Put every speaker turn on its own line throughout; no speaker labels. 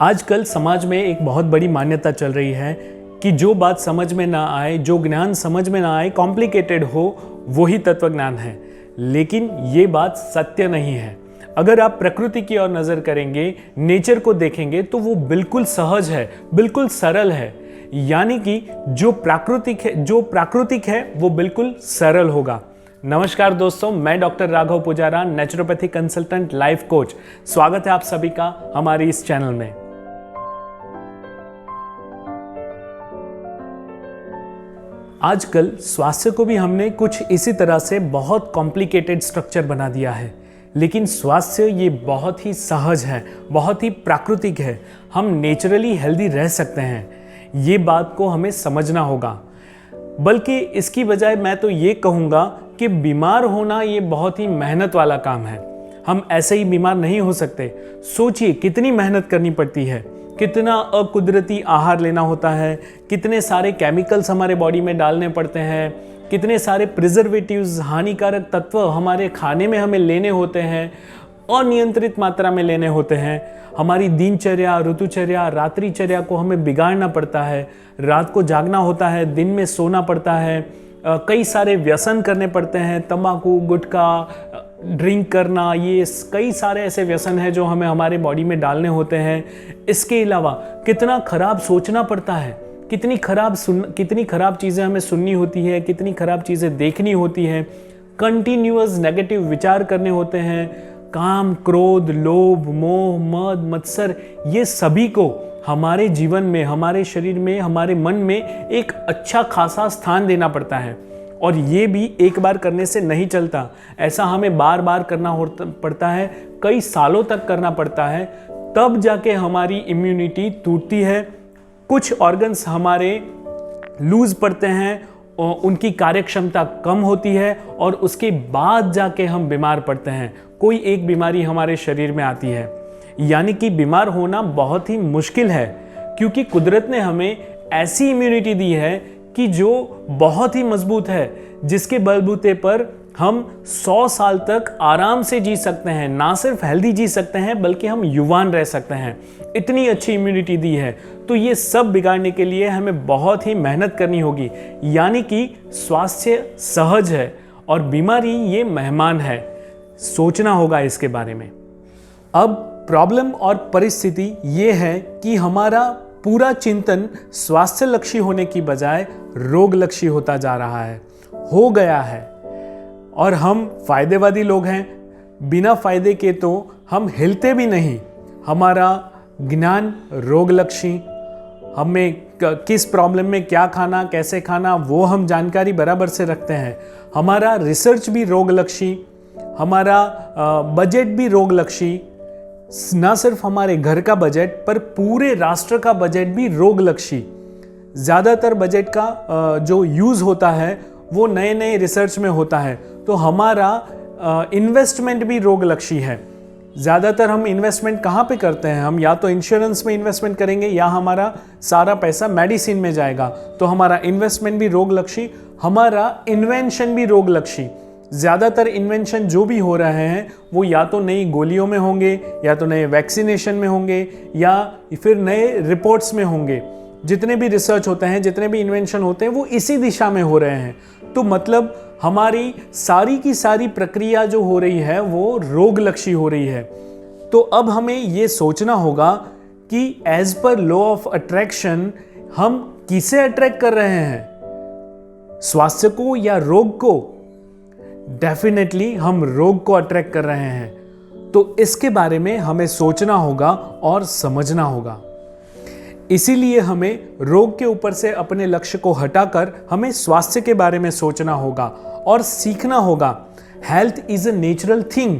आजकल समाज में एक बहुत बड़ी मान्यता चल रही है कि जो बात समझ में ना आए, जो ज्ञान समझ में ना आए, कॉम्प्लिकेटेड हो, वही तत्व ज्ञान है। लेकिन ये बात सत्य नहीं है। अगर आप प्रकृति की ओर नजर करेंगे, नेचर को देखेंगे, तो वो बिल्कुल सहज है, बिल्कुल सरल है। यानी कि जो प्राकृतिक है वो बिल्कुल सरल होगा। नमस्कार दोस्तों, मैं doctor Raghav Pujara, naturopathy consultant, life coach. स्वागत है आप सभी का हमारे इस चैनल में। आजकल स्वास्थ्य को भी हमने कुछ इसी तरह से बहुत कॉम्प्लिकेटेड स्ट्रक्चर बना दिया है, लेकिन स्वास्थ्य ये बहुत ही सहज है, बहुत ही प्राकृतिक है। हम नेचुरली हेल्दी रह सकते हैं, ये बात को हमें समझना होगा। बल्कि इसकी बजाय मैं तो ये कहूँगा कि बीमार होना ये बहुत ही मेहनत वाला काम है। हम ऐसे ही बीमार नहीं हो सकते। सोचिए कितनी मेहनत करनी पड़ती है, कितना अकुदरती आहार लेना होता है, कितने सारे केमिकल्स हमारे बॉडी में डालने पड़ते हैं, कितने सारे प्रिजर्वेटिव्स, हानिकारक तत्व हमारे खाने में हमें लेने होते हैं, अनियंत्रित मात्रा में लेने होते हैं। हमारी दिनचर्या, ऋतुचर्या, रात्रिचर्या को हमें बिगाड़ना पड़ता है। रात को जागना होता है, दिन में सोना पड़ता है। कई सारे व्यसन करने पड़ते हैं, तंबाकू, गुटखा, ड्रिंक करना, ये कई सारे ऐसे व्यसन हैं जो हमें हमारे बॉडी में डालने होते हैं। इसके अलावा कितना खराब सोचना पड़ता है, कितनी खराब चीज़ें हमें सुननी होती है, कितनी खराब चीज़ें देखनी होती हैं। कंटिन्यूअस नेगेटिव विचार करने होते हैं। काम, क्रोध, लोभ, मोह, मद, मत्सर, ये सभी को हमारे जीवन में, हमारे शरीर में, हमारे मन में एक अच्छा खासा स्थान देना पड़ता है। और ये भी एक बार करने से नहीं चलता, ऐसा हमें बार बार करना पड़ता है, कई सालों तक करना पड़ता है। तब जाके हमारी इम्यूनिटी टूटती है, कुछ ऑर्गन्स हमारे लूज पड़ते हैं, उनकी कार्यक्षमता कम होती है और उसके बाद जाके हम बीमार पड़ते हैं। कोई एक बीमारी हमारे शरीर में आती है। यानी कि बीमार होना बहुत ही मुश्किल है, क्योंकि कुदरत ने हमें ऐसी इम्यूनिटी दी है कि जो बहुत ही मजबूत है, जिसके बलबूते पर हम 100 साल तक आराम से जी सकते हैं। ना सिर्फ हेल्दी जी सकते हैं, बल्कि हम युवान रह सकते हैं। इतनी अच्छी इम्यूनिटी दी है। तो ये सब बिगाड़ने के लिए हमें बहुत ही मेहनत करनी होगी। यानी कि स्वास्थ्य सहज है और बीमारी ये मेहमान है। सोचना होगा इसके बारे में। अब प्रॉब्लम और परिस्थिति ये है कि हमारा पूरा चिंतन स्वास्थ्य लक्षी होने की बजाय रोग लक्षी होता जा रहा है, हो गया है। और हम फायदेवादी लोग हैं, बिना फायदे के तो हम हिलते भी नहीं। हमारा ज्ञान रोग लक्षी, हमें किस प्रॉब्लम में क्या खाना, कैसे खाना, वो हम जानकारी बराबर से रखते हैं। हमारा रिसर्च भी रोग लक्षी, हमारा बजट भी रोग लक्षी। ना सिर्फ हमारे घर का बजट, पर पूरे राष्ट्र का बजट भी रोग लक्षी। ज़्यादातर बजट का जो यूज़ होता है वो नए नए रिसर्च में होता है। तो हमारा इन्वेस्टमेंट भी रोग लक्षी है। ज़्यादातर हम इन्वेस्टमेंट कहाँ पे करते हैं? हम या तो इंश्योरेंस में इन्वेस्टमेंट करेंगे, या हमारा सारा पैसा मेडिसिन में जाएगा। तो हमारा इन्वेस्टमेंट भी रोग लक्षी, हमारा इन्वेंशन भी रोग लक्षी। ज़्यादातर इन्वेंशन जो भी हो रहे हैं वो या तो नई गोलियों में होंगे, या तो नए वैक्सीनेशन में होंगे, या फिर नए रिपोर्ट्स में होंगे। जितने भी रिसर्च होते हैं, जितने भी इन्वेंशन होते हैं, वो इसी दिशा में हो रहे हैं। तो मतलब हमारी सारी की सारी प्रक्रिया जो हो रही है वो रोग लक्षी हो रही है। तो अब हमें ये सोचना होगा कि as per law of attraction हम किसे अट्रैक्ट कर रहे हैं, स्वास्थ्य को या रोग को? डेफिनेटली हम रोग को अट्रैक्ट कर रहे हैं। तो इसके बारे में हमें सोचना होगा और समझना होगा। इसीलिए हमें रोग के ऊपर से अपने लक्ष्य को हटाकर हमें स्वास्थ्य के बारे में सोचना होगा और सीखना होगा। Health is a natural thing.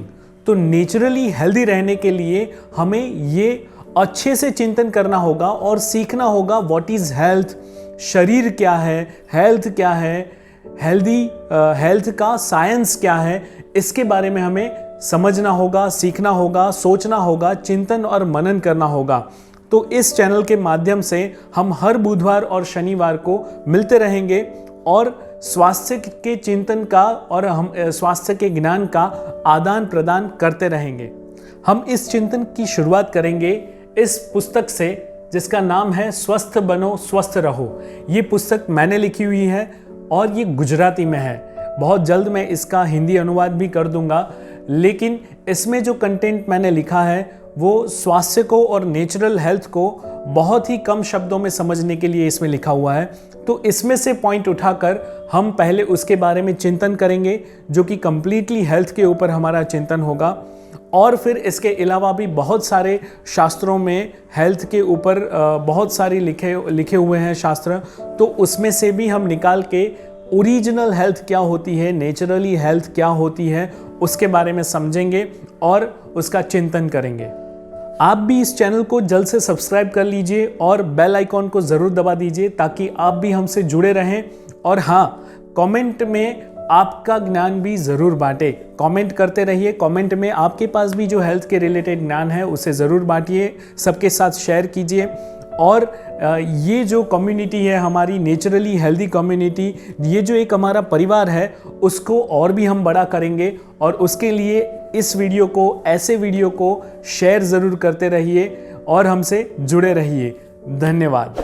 तो नेचुरली हेल्दी रहने के लिए हमें ये अच्छे से चिंतन करना होगा और सीखना होगा व्हाट इज हेल्थ, शरीर क्या है, हेल्थ क्या है, हेल्थ का साइंस क्या है। इसके बारे में हमें समझना होगा, सीखना होगा, सोचना होगा, चिंतन और मनन करना होगा। तो इस चैनल के माध्यम से हम हर बुधवार और शनिवार को मिलते रहेंगे और स्वास्थ्य के चिंतन का और हम स्वास्थ्य के ज्ञान का आदान प्रदान करते रहेंगे। हम इस चिंतन की शुरुआत करेंगे इस पुस्तक से, जिसका नाम है स्वस्थ बनो स्वस्थ रहो। ये पुस्तक मैंने लिखी हुई है और ये गुजराती में है। बहुत जल्द मैं इसका हिंदी अनुवाद भी कर दूंगा, लेकिन इसमें जो कंटेंट मैंने लिखा है वो स्वास्थ्य को और नेचुरल हेल्थ को बहुत ही कम शब्दों में समझने के लिए इसमें लिखा हुआ है। तो इसमें से पॉइंट उठाकर हम पहले उसके बारे में चिंतन करेंगे, जो कि कंप्लीटली हेल्थ के ऊपर हमारा चिंतन होगा। और फिर इसके अलावा भी बहुत सारे शास्त्रों में हेल्थ के ऊपर बहुत सारी लिखे हुए हैं शास्त्र, तो उसमें से भी हम निकाल के ओरिजिनल हेल्थ क्या होती है, नेचुरली हेल्थ क्या होती है, उसके बारे में समझेंगे और उसका चिंतन करेंगे। आप भी इस चैनल को जल्द से सब्सक्राइब कर लीजिए और बेल आइकॉन को ज़रूर दबा दीजिए ताकि आप भी हमसे जुड़े रहें। और हाँ, कमेंट में आपका ज्ञान भी ज़रूर बांटे, कमेंट करते रहिए। कमेंट में आपके पास भी जो हेल्थ के रिलेटेड ज्ञान है उसे ज़रूर बांटिए, सबके साथ शेयर कीजिए। और ये जो कम्युनिटी है हमारी, नेचुरली हेल्दी कम्युनिटी, ये जो एक हमारा परिवार है, उसको और भी हम बड़ा करेंगे। और उसके लिए इस वीडियो को, ऐसे वीडियो को शेयर ज़रूर करते रहिए और हमसे जुड़े रहिए। धन्यवाद।